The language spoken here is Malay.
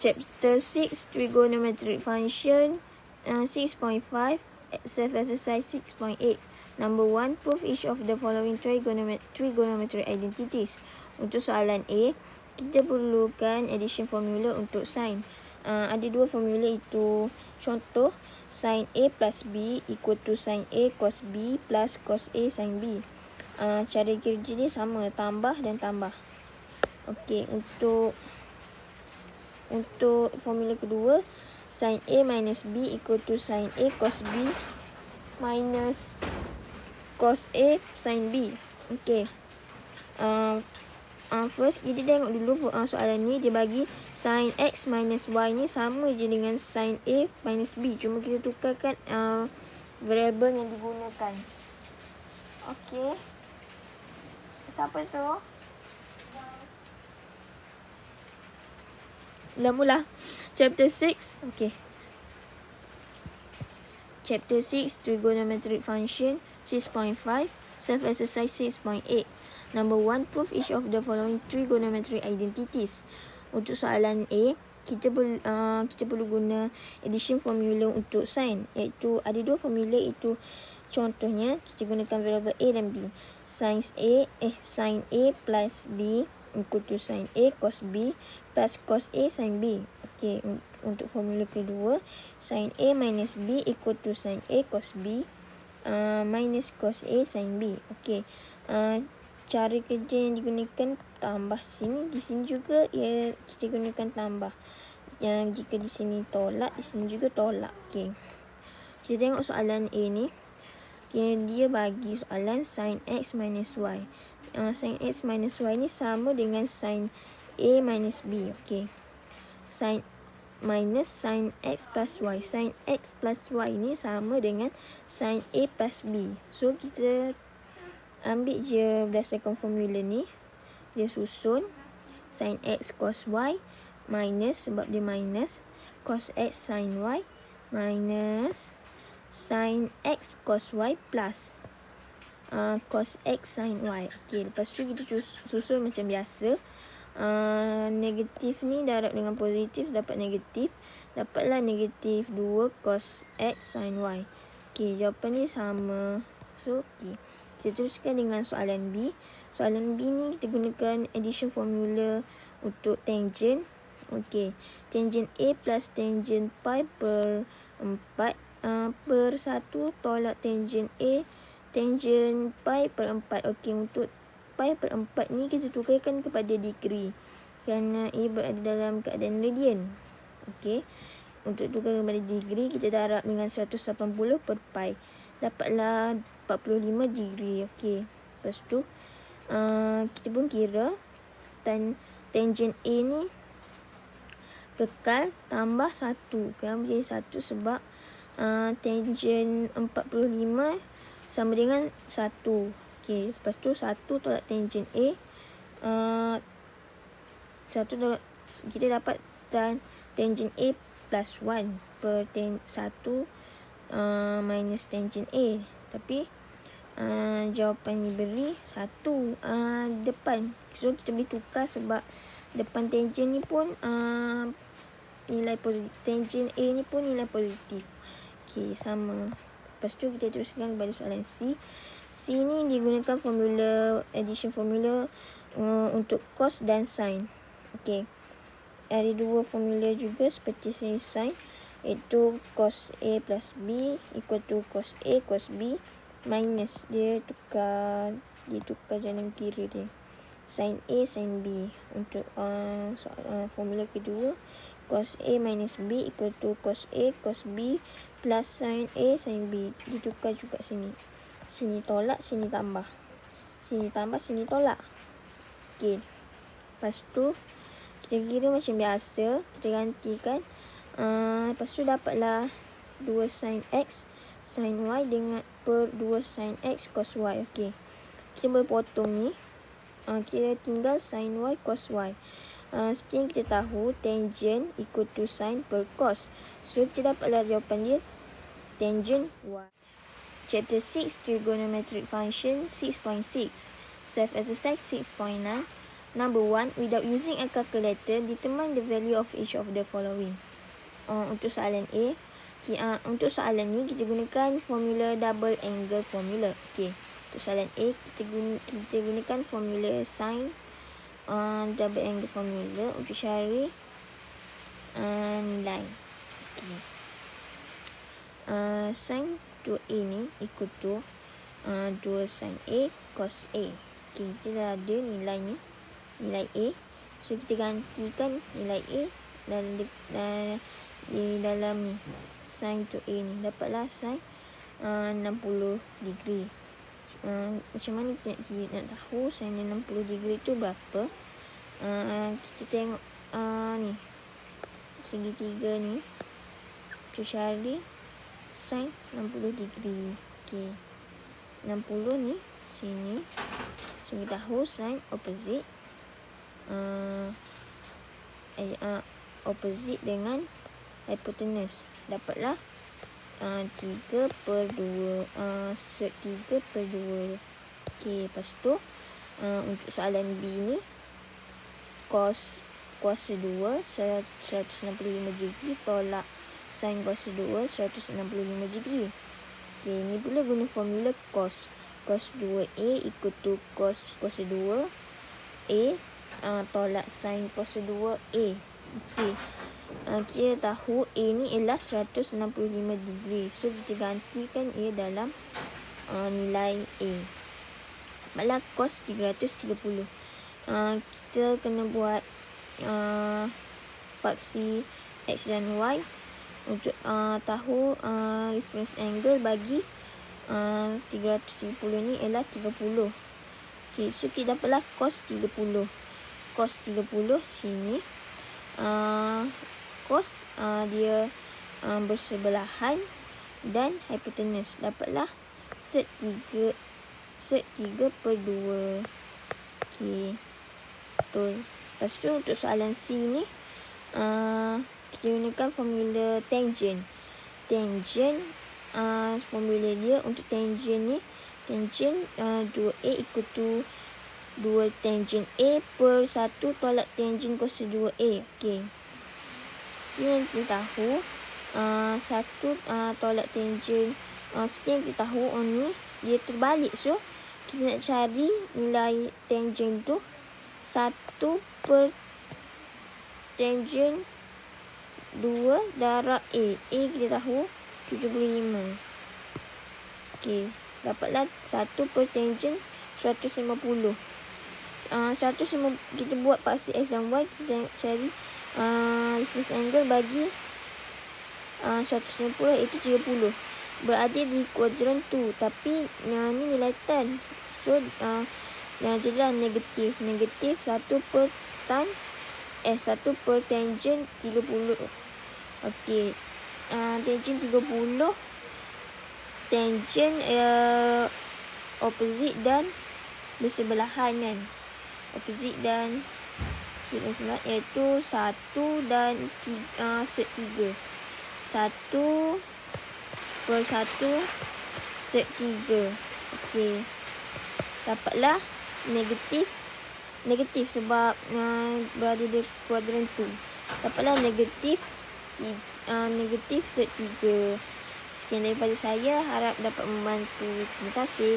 Chapter 6, Trigonometric Function, 6.5, Self-exercise 6.8. Number 1, prove each of the following trigonometric identities. Untuk soalan A, kita perlukan addition formula untuk sin. Ada dua formula itu. Contoh, sin A plus B equal to sin A cos B plus cos A sin B. Cara kerja ni sama, tambah dan tambah. Okey, untuk formula kedua, sin A minus B equal to sin A cos B minus cos A sin B. Okey. First, kita tengok dulu soalan ni. Dia bagi sin X minus Y ni sama je dengan sin A minus B. Cuma kita tukarkan variable yang digunakan. Okey. Siapa tu? Mula-mula. Chapter 6. Okey. Chapter 6, Trigonometric Function, 6.5, Self-exercise 6.8. Number 1, prove each of the following trigonometric identities. Untuk soalan A, kita perlu guna addition formula untuk sin, iaitu ada dua formula, iaitu contohnya kita gunakan variable A dan B. Sin A plus B equal to sin A cos B plus cos A sin B. Okey, untuk formula kedua, sin A minus B equal to sin A cos B minus cos A sin B. Okey, cara kerja yang digunakan tambah sini, di sini juga kita gunakan tambah. Yang jika di sini tolak, di sini juga tolak. Okey, kita tengok soalan A ni. Dia bagi soalan sin X minus Y. Sin X minus Y ni sama dengan sin A minus B. Okey, sin X plus Y. Sin X plus Y ni sama dengan sin A plus B. So, kita ambil je berdasarkan formula ni. Dia susun sin X cos Y minus, sebab dia minus, cos X sin Y minus sin X cos Y plus cos X sin Y. Okey, lepas tu kita susun macam biasa. Negatif ni darab dengan positif dapat negatif. Dapatlah negatif 2 cos X sin Y. Okey, jawapan ni sama. So, okey. Kita teruskan dengan soalan B. Soalan B ni kita gunakan addition formula untuk tangent. Okey, tangent A plus tangent pi per 4 per 1 tolak tangent A tangent pi per 4. Okey, untuk pi per 4 ni kita tukarkan kepada degree kerana A berada dalam keadaan radian. Okey, untuk tukar kepada degree, kita darab dengan 180 per pi. Dapatlah 45 degree. Okey, lepas tu kita pun kira tangent A ni kekal tambah 1. Kenapa jadi 1? Sebab tangent 45 sama dengan 1. Okey, lepas tu 1 tolak tangent A. 1 tolak, kita dapat tangent A plus 1 per 1 minus tangent A. Tapi jawapan ni beri 1 depan. So, kita boleh tukar sebab depan tangent ni pun nilai positif. Tangent A ni pun nilai positif. Okey, sama. Lepas tu kita teruskan kepada soalan C. C ni digunakan formula, addition formula untuk cos dan sin. Okey, ada dua formula juga seperti sin, iaitu cos A plus B equal to cos A cos B minus, dia tukar jalan kiri dia, sin A sin B. Untuk formula kedua, cos A minus B equal to cos A cos B plus sin A sin B. Ditukar juga sini. Sini tolak, sini tambah. Sini tambah, sini tolak. Okey. Lepas tu kita kira macam biasa, kita gantikan. Lepas tu dapatlah 2 sin X sin Y dengan per 2 sin X cos Y. Okey, kita boleh potong ni. Kita tinggal sin Y cos Y. Seperti yang kita tahu, tangent equal to sin per cos. So, kita dapatlah jawapan dia tangent Y. Chapter 6, Trigonometric Function, 6.6, Self-exercise 6.9. Number 1, without using a calculator, determine the value of each of the following. Untuk soalan A, untuk soalan ni kita gunakan formula double angle formula. Okey. Untuk soalan A, kita gunakan formula sin double angle formula untuk cari nilai. Okey. Sin 2A ni ikut to 2 sin A cos A. Okey, kita dah ada nilai ni. Nilai A. So kita gantikan nilai A di dalam ni sin 2A ni. Dapatlah sin 60 degree. Macam mana kita nak tahu sin 60 degree tu berapa? Kita tengok ni segitiga ni. Kita cari sin 60 degree. Okey. 60 ni sini. So kita tahu sin opposite opposite dengan hypotenuse. Dapatlah 3/2 sec 3/2. Okey, lepas tu untuk soalan B ni cos kuasa 2 165 degree tolak sin kuasa 2 165 degree. Okey, ni pula guna formula cos. Cos 2A ikut to cos kuasa 2A tolak sin kuasa 2A. Okey. Kita tahu A ni ialah 165 degree. So kita gantikan A dalam nilai A. Malah cos 330. Kita kena buat paksi X dan Y untuk tahu reference angle bagi 330 ni ialah 30. Okey, so kita dapatlah cos 30. Cos 30 sini cos dia bersebelahan dan hypotenuse. Dapatlah sec 3/2. Okey. Betul. Lepas tu untuk soalan C ni kita gunakan formula tangent. Tangent formula dia untuk tangent ni, tangent 2A ikut to 2 tangent A per 1 tolak tangent kuasa 2A. Okey. Seperti yang kita tahu 1 tolak tangent seperti yang kita tahu ni dia terbalik. So kita nak cari nilai tangent tu 1 per tangent 2 darab A. A kita tahu 75. Okey, dapatlah 1 per tangent 150. 150 kita buat paksi X dan Y, kita nak cari reference angle bagi 150 iaitu 30. Berada di kuadran 2, tapi ni nilai tan. So jadilah negatif 1 per tan 1 per tangent 30. Okey. Tangent 30 tangent opposite dan bersebelahan kan. Opposite dan bersebelahan iaitu 1 dan sec 3. 1 per 1 sec 3. Okey. Dapatlah negatif sebab berada di kuadran 2. Dapatlah negatif sec 3. Sekian daripada saya, harap dapat membantu. Terima kasih.